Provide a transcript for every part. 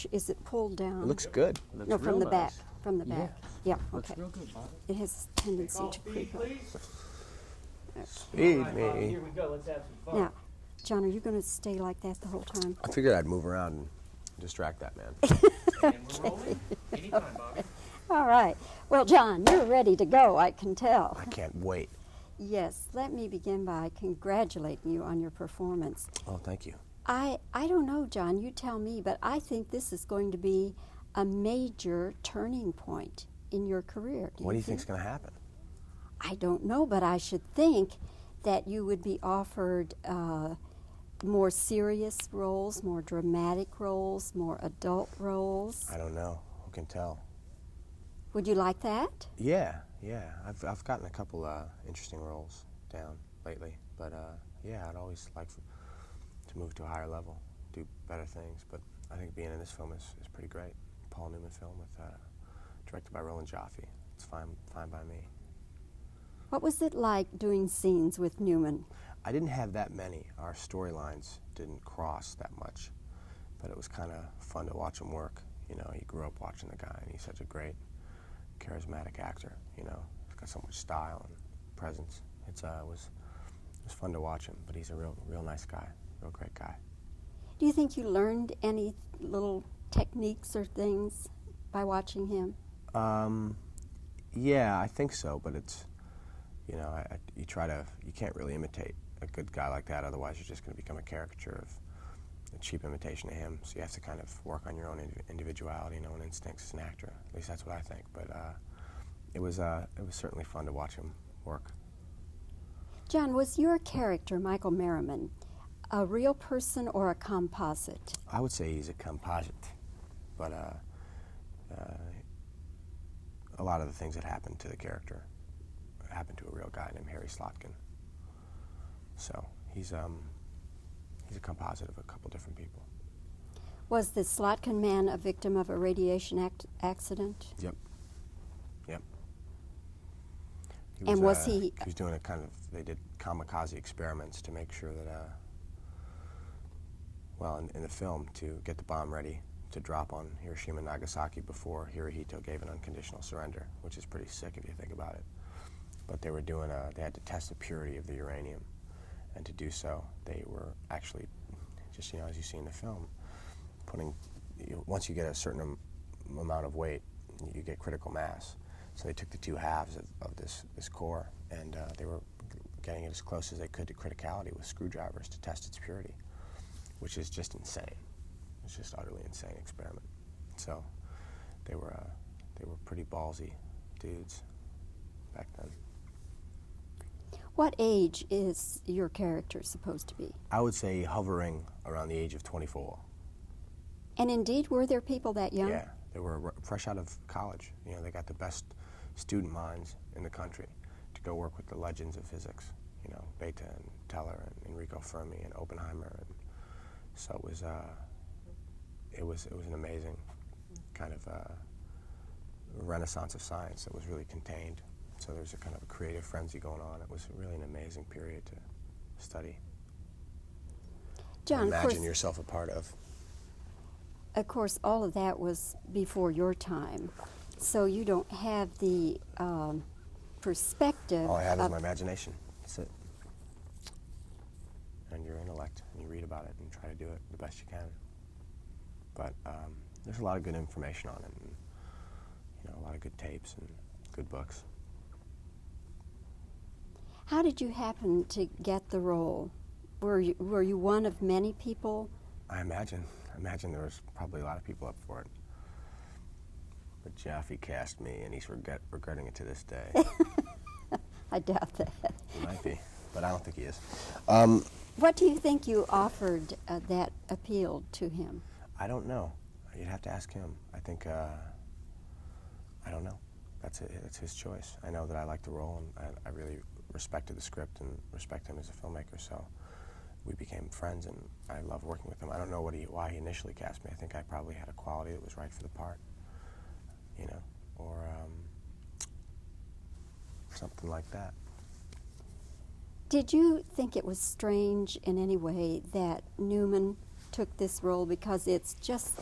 pouch, is it pulled down? It looks good. Looks No, from real the back. nice. From the back. Yeah, Looks okay. real good, Bobbie. It has a tendency to creep up. Speed All right, Bobbie, me. here we go. Let's have some fun. Now, John, are you going to stay like that the whole time? I figured I'd move around and distract that man. And we're rolling. Anytime, Bobbie. All right. Well, John, you're ready to go, I can tell. I can't wait. Yes, let me begin by congratulating you on your performance. Oh, thank you. I don't know, John, you tell me, but I think this is going to be a major turning point in your career. What do you think's going to happen? I don't know, but I should think that you would be offered more serious roles, more dramatic roles, more adult roles. I don't know. Who can tell? Would you like that? Yeah. I've gotten a couple interesting roles down lately, but yeah, I'd always like to move to a higher level, do better things. But I think being in this film is pretty great. Paul Newman film with directed by Roland Joffe. It's fine by me. What was it like doing scenes with Newman? I didn't have that many. Our storylines didn't cross that much, but it was kind of fun to watch him work. You know, you grew up watching the guy, and he's such a great, charismatic actor. You know, he's got so much style and presence. It was fun to watch him, but he's a real nice guy, real great guy. Do you think you learned any little techniques or things by watching him? Yeah, I think so, but it's, you know, you can't really imitate a good guy like that, otherwise you're just going to become a caricature of a cheap imitation of him. So you have to kind of work on your own individuality and own instincts as an actor. At least that's what I think. But it was certainly fun to watch him work. John, was your character, Michael Merriman, a real person or a composite? I would say he's a composite, but a lot of the things that happened to the character happened to a real guy named Harry Slotkin. So he's a composite of a couple different people. Was the Slotkin man a victim of a radiation accident? Yep. And was he... He was doing they did kamikaze experiments to make sure that, well, in the film, to get the bomb ready to drop on Hiroshima and Nagasaki before Hirohito gave an unconditional surrender, which is pretty sick if you think about it. But they were doing they had to test the purity of the uranium. And to do so, they were actually, just, you know, as you see in the film, once you get a certain amount of weight, you get critical mass. So they took the two halves of this core, and they were getting it as close as they could to criticality with screwdrivers to test its purity, which is just insane. It's just utterly insane experiment. So they were pretty ballsy dudes back then. What age is your character supposed to be? I would say hovering around the age of 24. And indeed, were there people that young? Yeah, they were fresh out of college. You know, they got the best student minds in the country to go work with the legends of physics. You know, Bethe and Teller and Enrico Fermi and Oppenheimer. And so it was an amazing kind of renaissance of science that was really contained. So there's a kind of a creative frenzy going on. It was really an amazing period to study. John, imagine yourself a part of. Of course, all of that was before your time, so you don't have the perspective. All I have is my imagination. That's it. And your intellect, and you read about it and try to do it the best you can. But there's a lot of good information on it, and, you know, a lot of good tapes and good books. How did you happen to get the role? Were you one of many people? I imagine there was probably a lot of people up for it. But Joffe cast me, and he's regretting it to this day. I doubt that. He might be, but I don't think he is. What do you think you offered that appealed to him? I don't know. You'd have to ask him. I think, I don't know. That's his choice. I know that I liked the role, and I really respected the script and respect him as a filmmaker, so we became friends, and I love working with him. I don't know why he initially cast me. I think I probably had a quality that was right for the part, you know, or something like that. Did you think it was strange in any way that Newman took this role, because it's just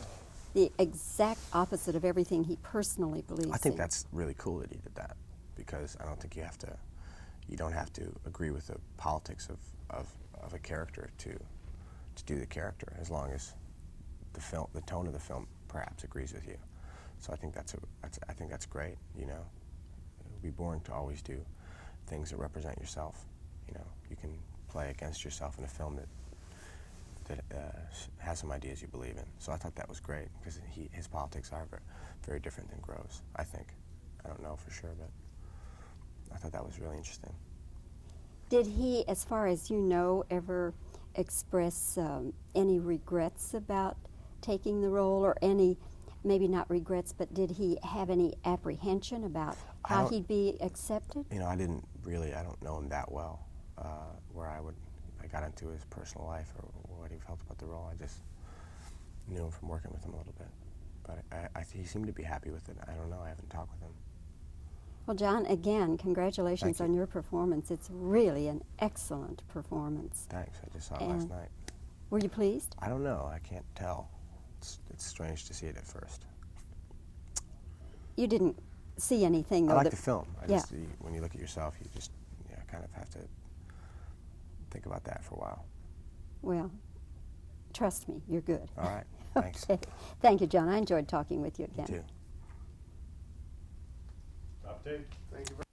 the exact opposite of everything he personally believes I think in. that's really cool that he did that, because I don't think you don't have to agree with the politics of a character to do the character, as long as the tone of the film perhaps agrees with you. So I think I think that's great. You know, be born to always do things that represent yourself. You know, you can play against yourself in a film that has some ideas you believe in. So I thought that was great, because his politics are very different than Grove's, I think. I don't know for sure, but I thought that was really interesting. Did he, as far as you know, ever express any regrets about taking the role, or any, maybe not regrets, but did he have any apprehension about how he'd be accepted? You know, I don't know him that well, where I got into his personal life or what he felt about the role. I just knew him from working with him a little bit. But he seemed to be happy with it. I don't know, I haven't talked with him. Well, John, again, congratulations Thank you. on your performance. It's really an excellent performance. Thanks, I just saw it last night. Were you pleased? I don't know, I can't tell. It's strange to see it at first. You didn't see anything, though. I like the film. Yeah. When you look at yourself, you just kind of have to think about that for a while. Well, trust me, you're good. All right, thanks. Okay. Thank you, John. I enjoyed talking with you again. You too. Stop tape. Thank you very